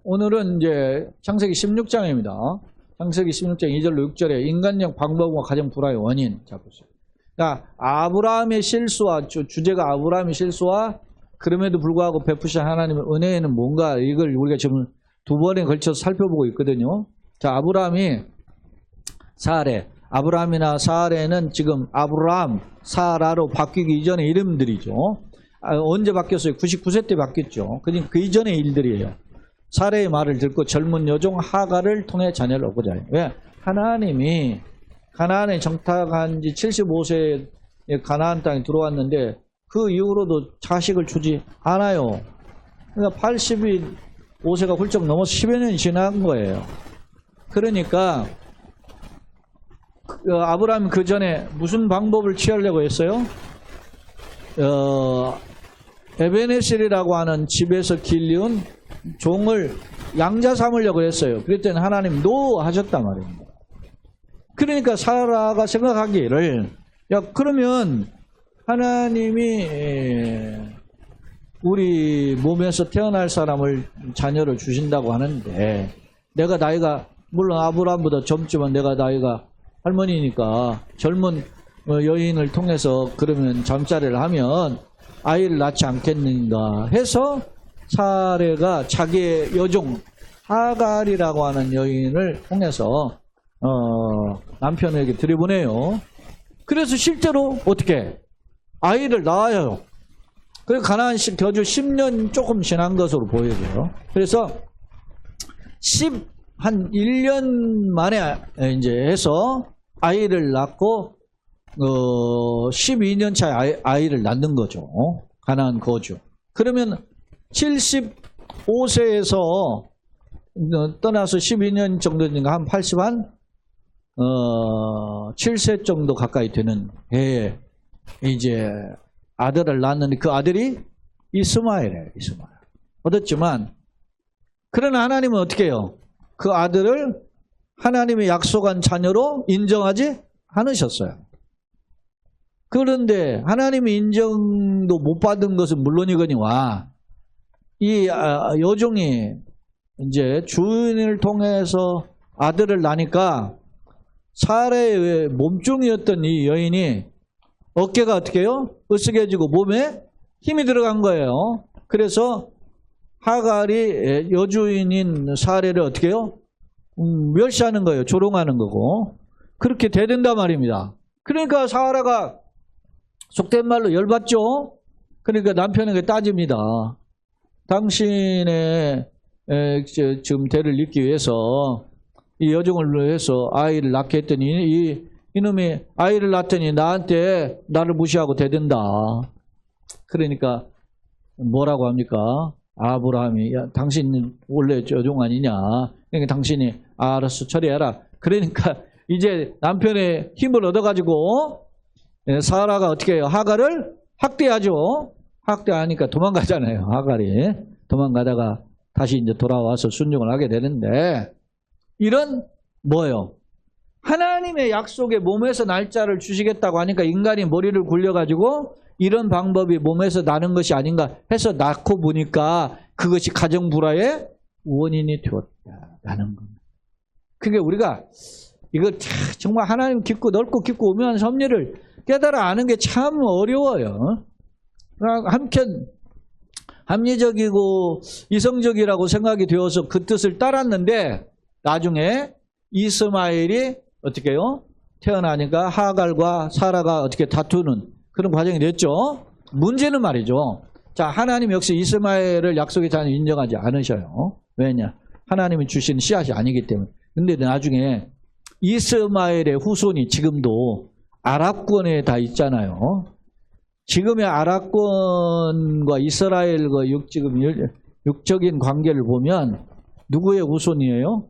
오늘은 이제 창세기 16장입니다. 창세기 16장 2절로 6절에 인간적 방법과 가정 불화의 원인. 자, 보세요. 그러니까 아브라함의 실수와, 주제가 아브라함의 실수와 그럼에도 불구하고 베푸신 하나님의 은혜에는 뭔가, 이걸 우리가 지금 두 번에 걸쳐서 살펴보고 있거든요. 자, 아브라함이 사레. 아브라함이나 사레는 지금 아브라함, 사라로 바뀌기 이전의 이름들이죠. 언제 바뀌었어요? 99세 때 바뀌었죠. 그러니까 그 이전의 일들이에요. 사레의 말을 듣고 젊은 여종 하갈을 통해 자녀를 얻고자 해요. 왜? 하나님이 가나안에 정착한 지 75세에 가나안 땅에 들어왔는데 그 이후로도 자식을 주지 않아요. 그러니까 85세가 훌쩍 넘어서 10여 년이 지난 거예요. 그러니까 아브라함이 그 전에 무슨 방법을 취하려고 했어요? 에베네셀이라고 하는 집에서 길리운 종을 양자 삼으려고 했어요. 그랬더니 하나님 노 하셨단 말입니다. 그러니까 사라가 생각하기를, 야, 그러면 하나님이 우리 몸에서 태어날 사람을 자녀를 주신다고 하는데, 내가 나이가 물론 아브라함보다 젊지만 내가 나이가 할머니니까 젊은 여인을 통해서 그러면 잠자리를 하면 아이를 낳지 않겠는가 해서 사레가 자기의 여종 하갈이라고 하는 여인을 통해서 남편에게 들여보내요. 그래서 실제로 어떻게 아이를 낳아요. 그래서 가나안 거주 10년 조금 지난 것으로 보여져요. 그래서 한 1년 만에 이제 해서 아이를 낳고 12년 차에 아이를 낳는 거죠. 가나안 거주. 그러면 75세에서 떠나서 12년 정도 되니까 한 87세 정도 가까이 되는 해에 이제 아들을 낳았는데 그 아들이 이스마엘이에요. 이스마엘. 얻었지만 그러나 하나님은 어떻게 해요? 그 아들을 하나님의 약속한 자녀로 인정하지 않으셨어요. 그런데 하나님의 인정도 못 받은 것은 물론이거니와 이 여종이 이제 주인을 통해서 아들을 낳으니까 사레의 몸종이었던 이 여인이 어깨가 어떻게 해요? 으쓱해지고 몸에 힘이 들어간 거예요. 그래서 하갈이 여주인인 사레를 어떻게 해요? 멸시하는 거예요. 조롱하는 거고. 그렇게 되든단 말입니다. 그러니까 사라가 속된 말로 열받죠. 그러니까 남편에게 따집니다. 당신의 지금 대를 잇기 위해서 이 여종을 위해서 아이를 낳게 했더니 이놈이 아이를 낳더니 나한테 나를 무시하고 대든다. 그러니까 뭐라고 합니까? 아브라함이, 야, 당신 원래 여종 아니냐? 그러니까 당신이 알아서 처리해라. 그러니까 이제 남편의 힘을 얻어가지고 사라가 어떻게 해요? 하갈을 학대하죠. 학대하니까 도망가잖아요. 하갈이 도망가다가 다시 이제 돌아와서 순종을 하게 되는데, 이런 뭐예요? 하나님의 약속에 몸에서 날짜를 주시겠다고 하니까 인간이 머리를 굴려가지고 이런 방법이 몸에서 나는 것이 아닌가 해서 낳고 보니까 그것이 가정 불화의 원인이 되었다라는 겁니다. 그게 우리가 이거 정말 하나님 깊고 넓고 깊고 오묘한 섭리를 깨달아 아는 게 참 어려워요. 한편 합리적이고 이성적이라고 생각이 되어서 그 뜻을 따랐는데 나중에 이스마엘이 어떻게 해요? 태어나니까 하갈과 사라가 어떻게 다투는 그런 과정이 됐죠. 문제는 말이죠. 자, 하나님 역시 이스마엘을 약속의 자녀 인정하지 않으셔요. 왜냐? 하나님이 주신 씨앗이 아니기 때문에. 근데 나중에 이스마엘의 후손이 지금도 아랍권에 다 있잖아요. 지금의 아랍권과 이스라엘과 지금 육적인 관계를 보면 누구의 후손이에요?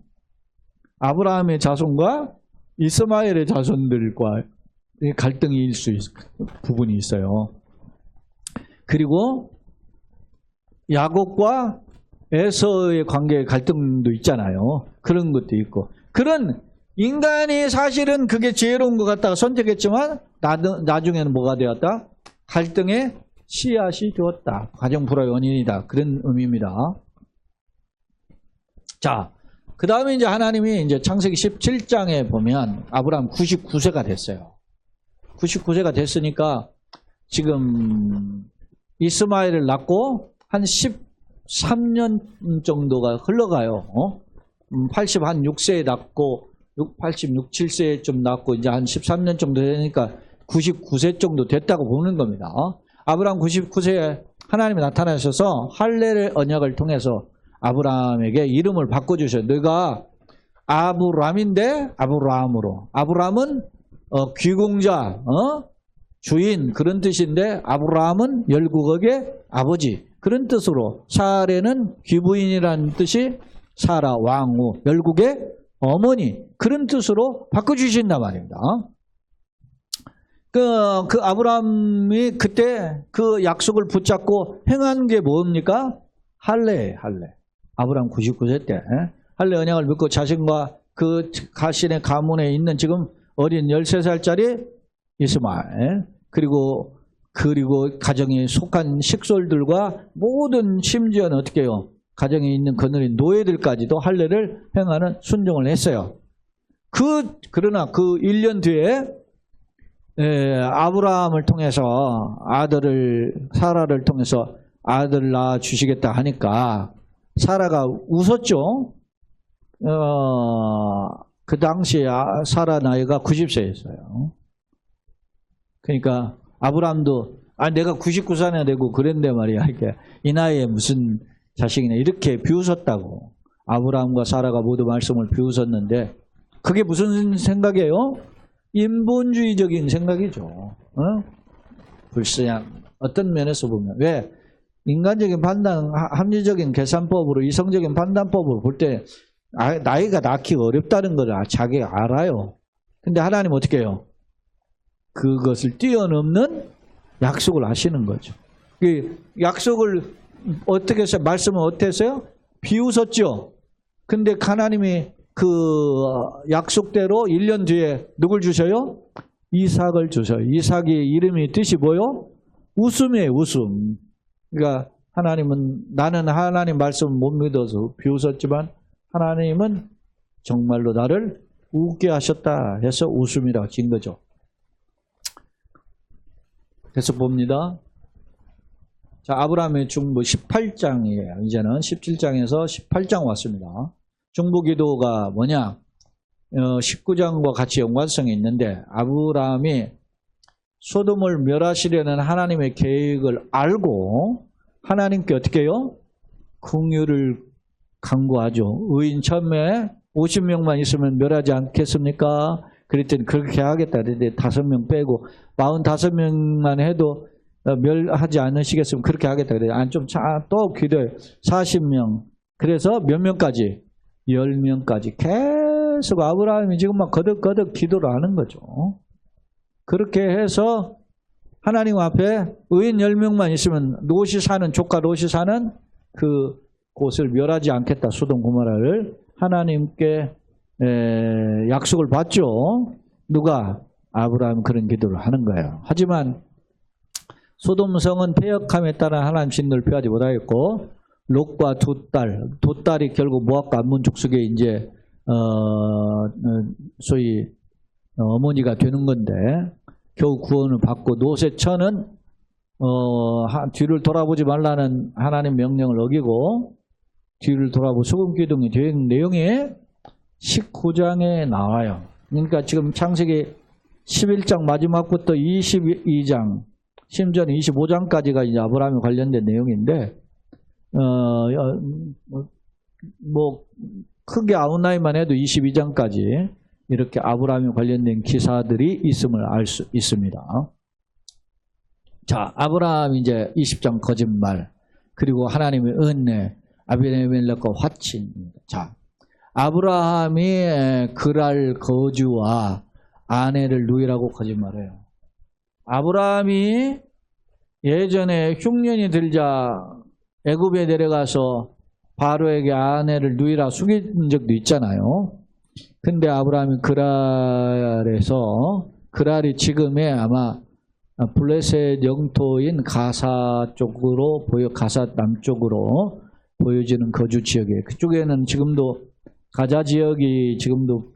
아브라함의 자손과 이스마엘의 자손들과 갈등이 부분이 있어요. 그리고 야곱과 에서의 관계의 갈등도 있잖아요. 그런 것도 있고. 그런 인간이 사실은 그게 지혜로운 것 같다가 선택했지만 나중에는 뭐가 되었다? 갈등의 씨앗이 되었다. 가정 불화의 원인이다. 그런 의미입니다. 자, 그 다음에 이제 하나님이 이제 창세기 17장에 보면 아브라함 99세가 됐어요. 99세가 됐으니까 지금 이스마엘을 낳고 한 13년 정도가 흘러가요. 86세에 낳고 86, 7세에 좀 낳고 이제 한 13년 정도 되니까 99세 정도 됐다고 보는 겁니다. 아브라함 99세에 하나님이 나타나셔서 할례의 언약을 통해서 아브라함에게 이름을 바꿔주셔요. 너가 아브람인데 아브라함으로. 아브람은 귀공자, 주인 그런 뜻인데 아브라함은 열국의 아버지 그런 뜻으로 사레는 귀부인이라는 뜻이 사라 왕후 열국의 어머니 그런 뜻으로 바꿔주신단 말입니다. 그 아브라함이 그때 그 약속을 붙잡고 행한 게 뭡니까? 할례. 아브라함 99세 때 할례 언약을 믿고 자신과 그 가신의 가문에 있는 지금 어린 13살짜리 이스마엘 그리고 가정에 속한 식솔들과 모든 심지어는 어떻게 해요? 가정에 있는 거느린 노예들까지도 할례를 행하는 순종을 했어요. 그러나 그 1년 뒤에 아브라함을 통해서 사라를 통해서 아들을 낳아 주시겠다 하니까 사라가 웃었죠. 그 당시에 사라 나이가 90세였어요. 그러니까 아브라함도 내가 99세나 되고 그랬는데 말이야. 이렇게 이 나이에 무슨 자식이냐 이렇게 비웃었다고. 아브라함과 사라가 모두 말씀을 비웃었는데 그게 무슨 생각이에요? 인본주의적인 생각이죠. 불쌍한 어떤 면에서 보면 왜 인간적인 판단, 합리적인 계산법으로 이성적인 판단법으로 볼 때 나이가 낳기 어렵다는 걸 자기가 알아요. 근데 하나님 어떻게 해요? 그것을 뛰어넘는 약속을 하시는 거죠. 그 약속을 어떻게 했어요? 말씀은 어떻게 했어요? 비웃었죠. 근데 하나님이 그 약속대로 1년 뒤에 누굴 주셔요? 이삭을 주셔요. 이삭의 이름이 뜻이 뭐요? 웃음이에요. 웃음. 그러니까 하나님은 나는 하나님 말씀을 못 믿어서 비웃었지만 하나님은 정말로 나를 웃게 하셨다 해서 웃음이라고 지은 거죠. 그래서 봅니다. 자, 아브라함의 중보 18장이에요. 이제는 17장에서 18장 왔습니다. 중보기도가 뭐냐? 19장과 같이 연관성이 있는데 아브라함이 소돔을 멸하시려는 하나님의 계획을 알고 하나님께 어떻게 해요? 긍휼을 간구하죠. 의인 처음에 50명만 있으면 멸하지 않겠습니까? 그랬더니 그렇게 하겠다. 그랬더니 5명 빼고 45명만 해도 멸하지 않으시겠으면 그렇게 하겠다. 그래서 또 기도해요. 40명. 그래서 몇 명까지? 10명까지. 계속 아브라함이 지금 막 거듭거듭 기도를 하는 거죠. 그렇게 해서 하나님 앞에 의인 10명만 있으면 조카 롯이 사는 그 곳을 멸하지 않겠다. 소돔 고모라를 하나님께 약속을 받죠. 누가? 아브라함이 그런 기도를 하는 거예요. 하지만 소돔성은 폐역함에 따라 하나님 진노를 피하지 못하였고 롯과 두 딸이 결국 모압과 암몬 족속에 이제 소위 어머니가 되는 건데 겨우 구원을 받고 롯의 처는 뒤를 돌아보지 말라는 하나님 명령을 어기고 뒤를 돌아보고 소금 기둥이 된 내용이 19장에 나와요. 그러니까 지금 창세기 11장 마지막부터 22장 심지어는 25장까지가 이제 아브라함에 관련된 내용인데 뭐 크게 아웃라인만 해도 22장까지 이렇게 아브라함에 관련된 기사들이 있음을 알 수 있습니다. 자, 아브라함 이제 20장 거짓말 그리고 하나님의 은혜 아비멜렉과 화친입니다. 자, 아브라함이 그랄 거주와 아내를 누이라고 거짓말해요. 아브라함이 예전에 흉년이 들자 애굽에 내려가서 바로에게 아내를 누이라 속인 적도 있잖아요. 근데 아브라함이 그랄이 지금의 아마 블레셋 영토인 가사 쪽으로 가사 남쪽으로 보여지는 거주 지역이에요. 그쪽에는 지금도 가자 지역이 지금도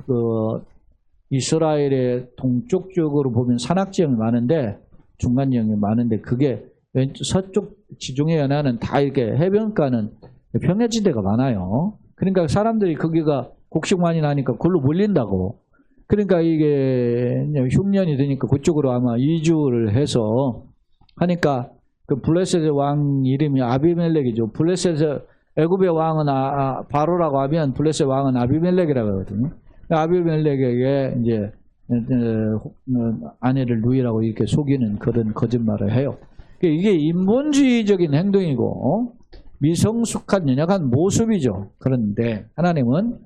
이스라엘의 동쪽 쪽으로 보면 산악 지역이 많은데 중간 지역이 많은데 그게 왼쪽 서쪽 지중해 연안은 다 이렇게 해변가는 평야지대가 많아요. 그러니까 사람들이 거기가 곡식 많이 나니까 그걸로 몰린다고. 그러니까 이게 흉년이 되니까 그쪽으로 아마 이주를 해서 하니까 그 블레셋의 왕 이름이 아비멜렉이죠. 블레셋의 애굽의 왕은 바로라고 하면 블레셋 왕은 아비멜렉이라고 하거든요. 아비멜렉에게 이제 아내를 누이라고 이렇게 속이는 그런 거짓말을 해요. 이게 인본주의적인 행동이고 미성숙한 연약한 모습이죠. 그런데 하나님은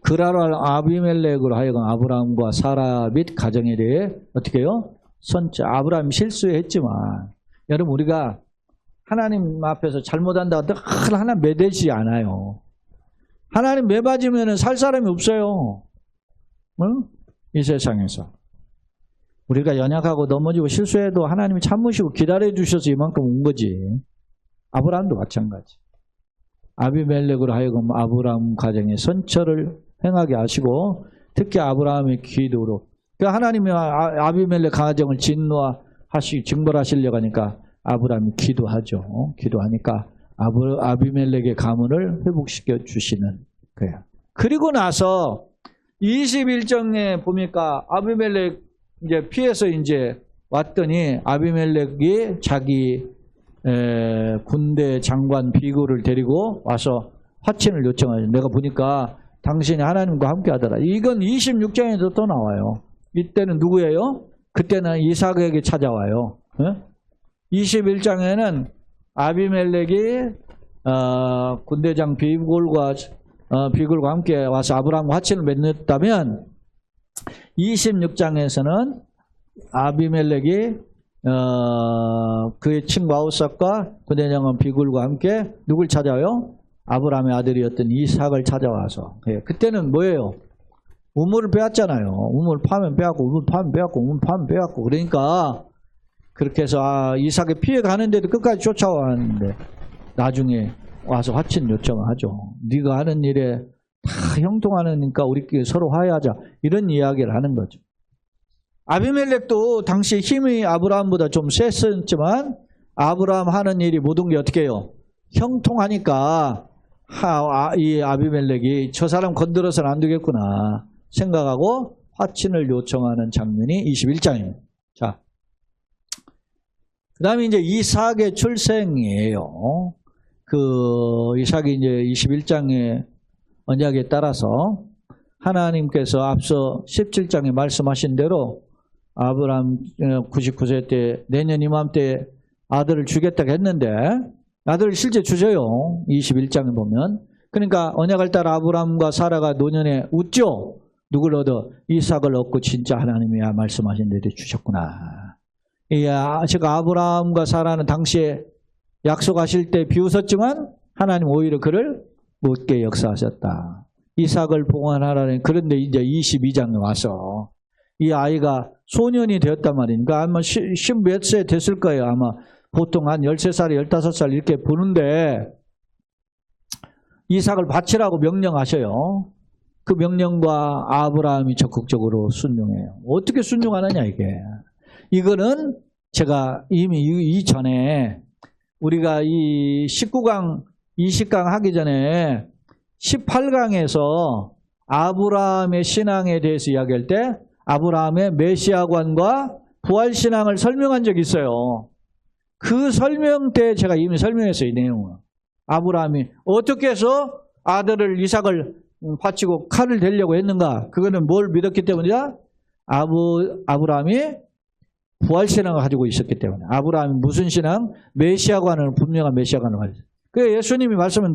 그라로 아비멜렉으로 하여금 아브라함과 사라 및 가정에 대해 어떻게 해요? 아브라함이 실수했지만 여러분 우리가 하나님 앞에서 잘못한다고 늘 하나 매대지 않아요. 하나님 매맞으면 살 사람이 없어요. 응? 이 세상에서. 우리가 연약하고 넘어지고 실수해도 하나님이 참으시고 기다려주셔서 이만큼 온 거지. 아브라함도 마찬가지. 아비멜렉으로 하여금 아브라함 가정에 선처를 행하게 하시고 특히 아브라함의 기도로 하나님이 아비멜렉 가정을 징벌하시려고 하니까 아브라함이 기도하죠. 기도하니까 아비멜렉의 가문을 회복시켜 주시는 거예요. 그리고 나서 21장에 보니까 아비멜렉 이제 피해서 이제 왔더니 아비멜렉이 자기 군대 장관 비굴을 데리고 와서 화친을 요청하죠. 내가 보니까 당신이 하나님과 함께 하더라. 이건 26장에도 또 나와요. 이때는 누구예요? 그때는 이삭에게 찾아와요. 21장에는 아비멜렉이 군대장 비굴과 함께 와서 아브라함과 화친을 맺었다면 26장에서는 아비멜렉이 그의 친구 아우삭과 군대장관 비굴과 함께 누굴 찾아요? 아브라함의 아들이었던 이삭을 찾아와서 그때는 뭐예요? 우물을 빼앗잖아요. 우물 파면 빼앗고 우물 파면 빼앗고 우물 파면 빼앗고 그러니까 그렇게 해서 이삭이 피해가는데도 끝까지 쫓아왔는데 나중에 와서 화친 요청을 하죠. 네가 하는 일에 다 형통하니까 우리끼리 서로 화해하자 이런 이야기를 하는 거죠. 아비멜렉도 당시 힘이 아브라함보다 좀 셌었지만 아브라함 하는 일이 모든 게 어떻게 해요? 형통하니까 이 아비멜렉이 저 사람 건드려서는 안 되겠구나 생각하고 화친을 요청하는 장면이 21장입니다. 자, 그 다음에 이제 이삭의 출생이에요. 이삭이 이제 21장의 언약에 따라서 하나님께서 앞서 17장에 말씀하신 대로 아브라함 99세 때 내년 이맘때 아들을 주겠다고 했는데 아들을 실제 주셔요. 21장에 보면. 그러니까 언약을 따라 아브라함과 사라가 노년에 웃죠. 누굴 얻어? 이삭을 얻고 진짜 하나님이 말씀하신 대로 주셨구나. 제가 아브라함과 사라는 당시에 약속하실 때 비웃었지만 하나님 오히려 그를 못게 역사하셨다. 이삭을 봉헌하라는. 그런데 이제 22장에 와서 이 아이가 소년이 되었단 말이니까 아마 10몇 세 됐을 거예요. 아마 보통 한 13살, 15살 이렇게 보는데 이삭을 바치라고 명령하셔요. 그 명령과 아브라함이 적극적으로 순종해요. 어떻게 순종하느냐 이게. 이거는 제가 이미 이전에 우리가 이 19강, 20강 하기 전에 18강에서 아브라함의 신앙에 대해서 이야기할 때 아브라함의 메시아관과 부활신앙을 설명한 적이 있어요. 그 설명 때 제가 이미 설명했어요. 이 내용은. 아브라함이 어떻게 해서 아들을 이삭을 바치고 칼을 대려고 했는가. 그거는 뭘 믿었기 때문이다? 아브라함이 부활신앙을 가지고 있었기 때문에. 아브라함이 무슨 신앙? 메시아관을, 분명한 메시아관을 가지고. 그 예수님이 말씀은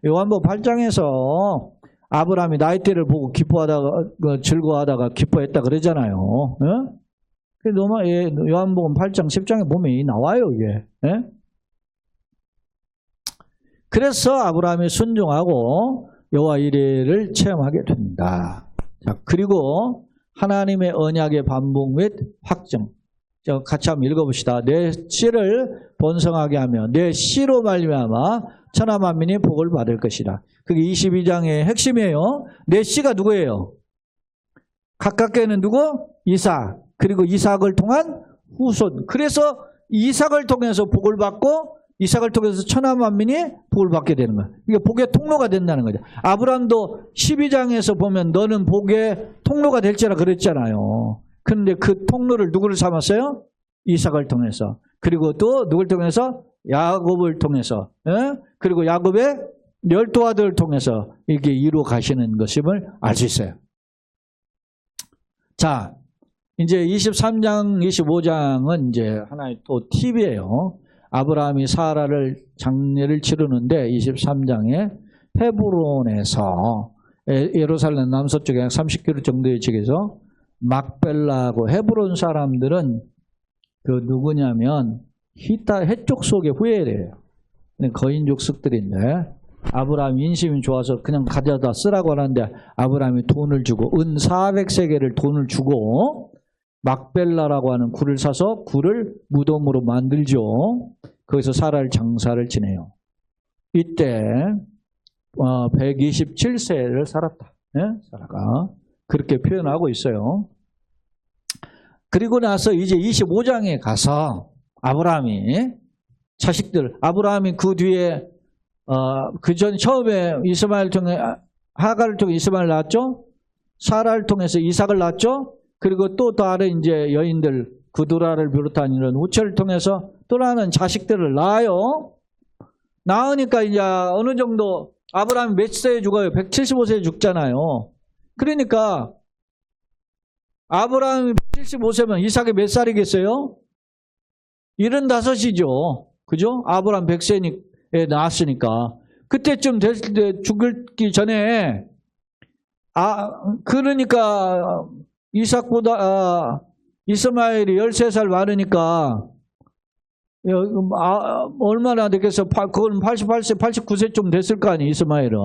요한복음 8장에서 아브라함이 나이대를 보고 기뻐하다가 즐거워하다가 기뻐했다 그러잖아요. 요한복음 8장 10장에 보면 나와요 이게. 그래서 아브라함이 순종하고 여호와 이레를 체험하게 된다. 자, 그리고 하나님의 언약의 반복 및 확정. 같이 한번 읽어봅시다. 내 씨를 번성하게 하며 내 씨로 말미암아 천하만민이 복을 받을 것이라. 그게 22장의 핵심이에요. 내 씨가 누구예요? 가깝게는 누구? 이삭. 그리고 이삭을 통한 후손. 그래서 이삭을 통해서 복을 받고 이삭을 통해서 천하만민이 복을 받게 되는 거예요. 이게 복의 통로가 된다는 거죠. 아브라함도 12장에서 보면 너는 복의 통로가 될지라 그랬잖아요. 그런데 그 통로를 누구를 삼았어요? 이삭을 통해서. 그리고 또 누굴 통해서? 야곱을 통해서. 그리고 야곱의 12아들을 통해서 이렇게 이루어 가시는 것임을 알 수 있어요. 자, 이제 23장, 25장은 이제 하나의 또 팁이에요. 아브라함이 사라를 장례를 치르는데 23장에 헤브론에서 예루살렘 남서쪽에 약 30km 정도의 지역에서 막벨라하고 헤브론 사람들은 그 누구냐면 해쪽 속의 후예래요. 거인족 습들인데 아브라함 인심이 좋아서 그냥 가져다 쓰라고 하는데 아브라함이 돈을 주고 은 400세겔을 돈을 주고 막벨라라고 하는 굴을 사서 굴을 무덤으로 만들죠. 거기서 사라를 장사를 지내요. 이때 127세를 살았다. 사라가 그렇게 표현하고 있어요. 그리고 나서 이제 25장에 가서 아브라함이 자식들, 아브라함이 그 뒤에 그 전 처음에 이스마엘 통해 하갈을 통해 이스마엘 낳았죠. 사라를 통해서 이삭을 낳았죠. 그리고 또 다른 이제 여인들 구두라를 비롯한 이런 우체를 통해서 또 다른 자식들을 낳아요. 낳으니까 이제 어느 정도 아브라함이 몇 세에 죽어요? 175세에 죽잖아요. 그러니까 아브라함이 175세면 이삭이 몇 살이겠어요? 75이죠. 그죠? 아브라함 100세에 낳았으니까. 그때쯤 됐을 때 죽기 전에 그러니까 이삭보다 이스마엘이 13살 많으니까 얼마나 됐겠어? 그건 88세, 89세쯤 됐을 거 아니에요, 이스마엘은.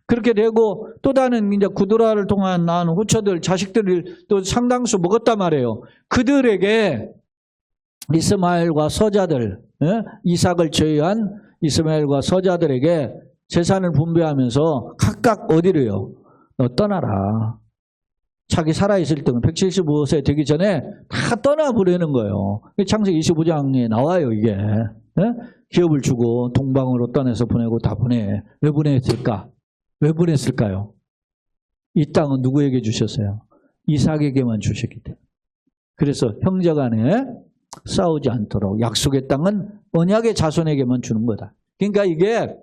그렇게 되고 또 다른 이제 구두라를 통한 낳은 후처들, 자식들을 또 상당수 먹었단 말이에요. 그들에게 이스마엘과 서자들, 이삭을 제외한 이스마엘과 서자들에게 재산을 분배하면서 각각 어디로요? 너 떠나라. 자기 살아있을 때는 175세 되기 전에 다 떠나보내는 거예요. 창세기 25장에 나와요, 이게. 기업을 주고 동방으로 떠나서 보내고 다 보내. 왜 보냈을까? 왜 보냈을까요? 이 땅은 누구에게 주셨어요? 이삭에게만 주셨기 때문에. 그래서 형제간에 싸우지 않도록 약속의 땅은 언약의 자손에게만 주는 거다. 그러니까 이게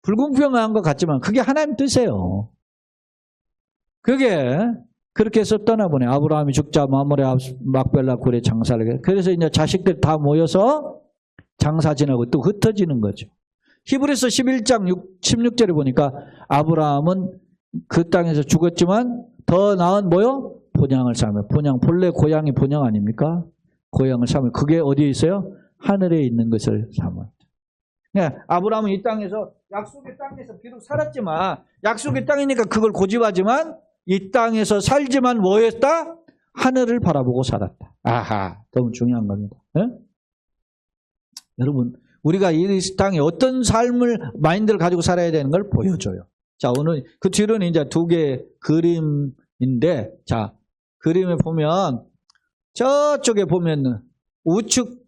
불공평한 것 같지만 그게 하나님 뜻이에요. 그게 그렇게 해서 떠나보내. 아브라함이 죽자 마므레 막벨라 굴에 장사를 해. 그래서 이제 자식들 다 모여서 장사 지내고 또 흩어지는 거죠. 히브리서 11장 16절에 보니까 아브라함은 그 땅에서 죽었지만 더 나은 뭐요? 본향을 삼아요. 본향, 본래 고향이 본향 아닙니까? 고향을 삼아요. 그게 어디에 있어요? 하늘에 있는 것을 삼아요. 네, 아브라함은 이 땅에서 약속의 땅에서 비록 살았지만 약속의 땅이니까 그걸 고집하지만 이 땅에서 살지만 뭐였다? 하늘을 바라보고 살았다. 아하, 너무 중요한 겁니다. 네? 여러분, 우리가 이 땅에 어떤 삶을 마인드를 가지고 살아야 되는 걸 보여줘요. 자, 오늘 그 뒤로는 이제 두 개의 그림인데, 자, 그림에 보면 저쪽에 보면 우측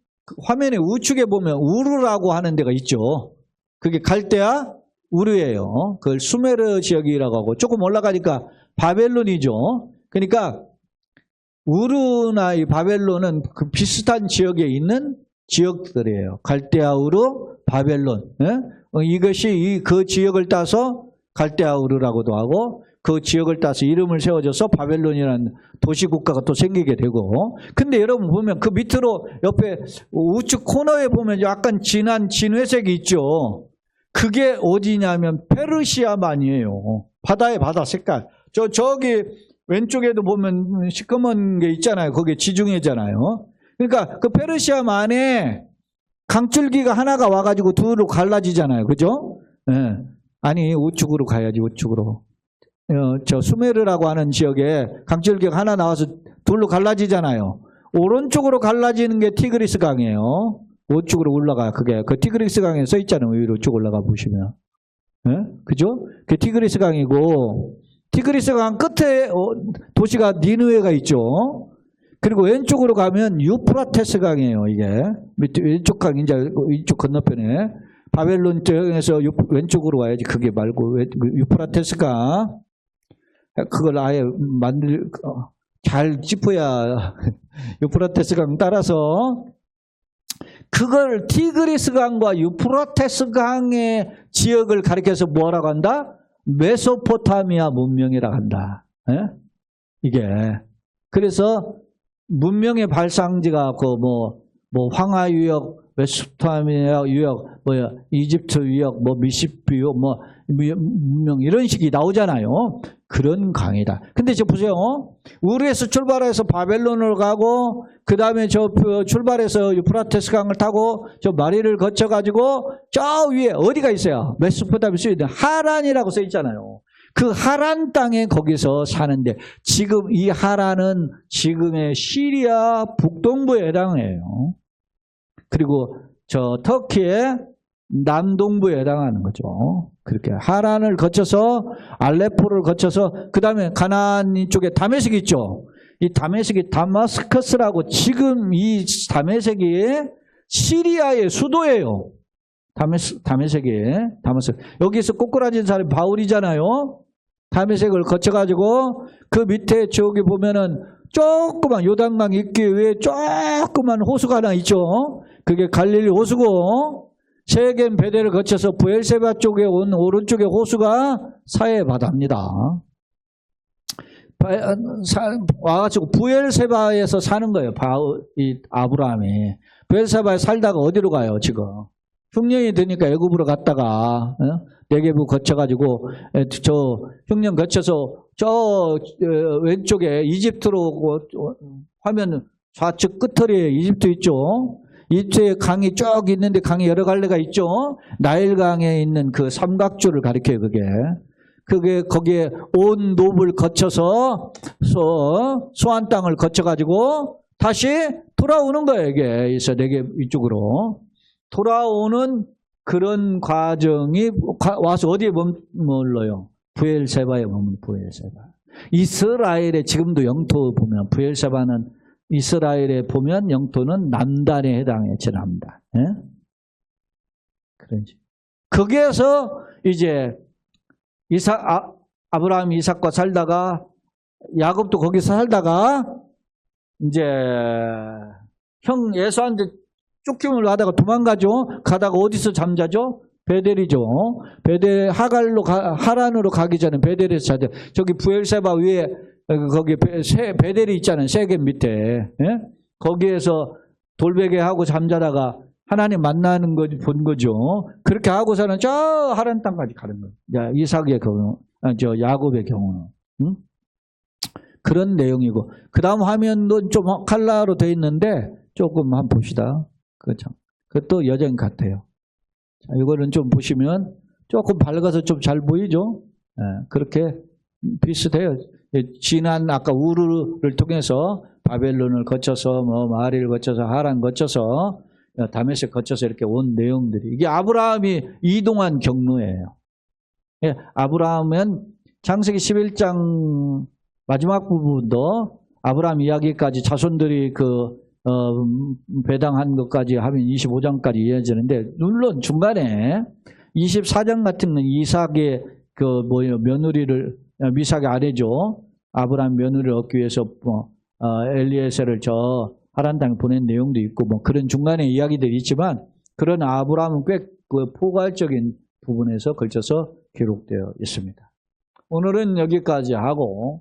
화면의 우측에 보면 우르라고 하는 데가 있죠. 그게 갈대아 우르예요. 그걸 수메르 지역이라고 하고 조금 올라가니까 바벨론이죠. 그러니까 우르나 이 바벨론은 그 비슷한 지역에 있는 지역들이에요. 갈대아 우르, 바벨론. 이것이 그 지역을 따서 갈대아 우르라고도 하고 그 지역을 따서 이름을 세워져서 바벨론이라는 도시국가가 또 생기게 되고. 근데 여러분 보면 그 밑으로 옆에 우측 코너에 보면 약간 진한 진회색이 있죠. 그게 어디냐면 페르시아만이에요. 바다의 바다 색깔. 저기 왼쪽에도 보면 시꺼먼 게 있잖아요. 그게 지중해잖아요. 그러니까 그 페르시아만에 강줄기가 하나가 와가지고 둘로 갈라지잖아요. 그죠? 네. 아니 우측으로 가야지. 우측으로. 저 수메르라고 하는 지역에 강줄기가 하나 나와서 둘로 갈라지잖아요. 오른쪽으로 갈라지는 게 티그리스 강이에요. 오른쪽으로 올라가. 그게 그 티그리스 강에 써 있잖아요. 위로 쭉 올라가 보시면. 예? 그죠? 그 티그리스 강이고, 티그리스 강 끝에 도시가 니느웨가 있죠. 그리고 왼쪽으로 가면 유프라테스 강이에요. 이게 밑에 왼쪽 강 이제 이쪽 건너편에 바벨론 쪽에서 왼쪽으로 와야지. 그게 말고 유프라테스 강. 그걸 아예 잘 짚어야 유프라테스 강 따라서 그걸 티그리스 강과 유프라테스 강의 지역을 가리켜서 뭐라고 한다? 메소포타미아 문명이라고 한다. 예? 이게 그래서 문명의 발상지가 그 뭐 황하 유역, 메소포타미아 유역, 이집트 유역, 미시피 유역, 문명 이런 식이 나오잖아요. 그런 강이다. 근데 저 보세요. 우르에서 출발해서 바벨론을 가고 그 다음에 출발해서 유프라테스 강을 타고 저 마리를 거쳐가지고 저 위에 어디가 있어요? 메소포타미아 수이든 하란이라고 써 있잖아요. 그 하란 땅에 거기서 사는데 지금 이 하란은 지금의 시리아 북동부에 해당해요. 그리고 저 터키의 남동부에 해당하는 거죠. 그렇게 하란을 거쳐서 알레포를 거쳐서 그 다음에 가나안 쪽에 다메섹이 있죠. 이 다메섹이 다마스커스라고 지금 이 다메섹이 시리아의 수도예요. 다메섹이 다마스커스. 여기서 꼬꾸라진 사람이 바울이잖아요. 다메섹을 거쳐가지고 그 밑에 저기 보면은 조그만 요단강 있기 위해 조그만 호수가 하나 있죠. 그게 갈릴리 호수고 세겜 베델을 거쳐서 부엘세바 쪽에 온 오른쪽의 호수가 사해 바다입니다. 와가지고 부엘세바에서 사는 거예요. 이 아브라함이 부엘세바에 살다가 어디로 가요? 지금 흉년이 되니까 애굽으로 갔다가 네게부 거쳐가지고 저 흉년 거쳐서 저 왼쪽에 이집트로 화면 좌측 끝털이에 이집트 있죠. 이집트에 강이 쭉 있는데 강이 여러 갈래가 있죠. 나일강에 있는 그 삼각주를 가리켜요. 그게 거기에 온 노블 거쳐서 소안 땅을 거쳐가지고 다시 돌아오는 거예요. 이게 네게 이쪽으로 돌아오는 그런 과정이 와서 어디에 머물러요? 부엘세바에 머문 부엘세바. 이스라엘의 지금도 영토 보면 부엘세바는 이스라엘에 보면 영토는 남단에 해당해 지납니다. 예? 그런지 거기에서 이제 아브라함 이삭과 살다가 야곱도 거기서 살다가 이제 형 에서한테 쫓김을 하다가 도망가죠. 가다가 어디서 잠자죠? 베델이죠. 베델 하란으로 가기 전에 베델에서 자죠. 저기 부엘세바 위에 거기 베델이 있잖아요. 세겜 밑에. 예? 거기에서 돌베개하고 잠자다가 하나님 만나는 거 본 거죠. 그렇게 하고서는 저 하란 땅까지 가는 거예요. 이삭의 경우, 야곱의 경우는. 응? 그런 내용이고. 그 다음 화면도 좀 칼라로 돼 있는데 조금 한번 봅시다. 그렇죠. 그것도 여전히 같아요. 자, 이거는 좀 보시면 조금 밝아서 좀 잘 보이죠? 예, 그렇게 비슷해요. 지난 아까 우르를 통해서 바벨론을 거쳐서 마리를 거쳐서 하란 거쳐서 다메섹 거쳐서 이렇게 온 내용들이 이게 아브라함이 이동한 경로예요. 예, 아브라함은 창세기 11장 마지막 부분도 아브라함 이야기까지 자손들이 배당한 것까지 하면 25장까지 이어지는데 물론 중간에 24장 같은 건 이삭의 며느리를 미삭의 아내죠. 아브라함 며느리를 얻기 위해서 엘리에셀을 저 하란 땅에 보낸 내용도 있고 그런 중간에 이야기들이 있지만 그런 아브라함은 꽤 포괄적인 부분에서 걸쳐서 기록되어 있습니다. 오늘은 여기까지 하고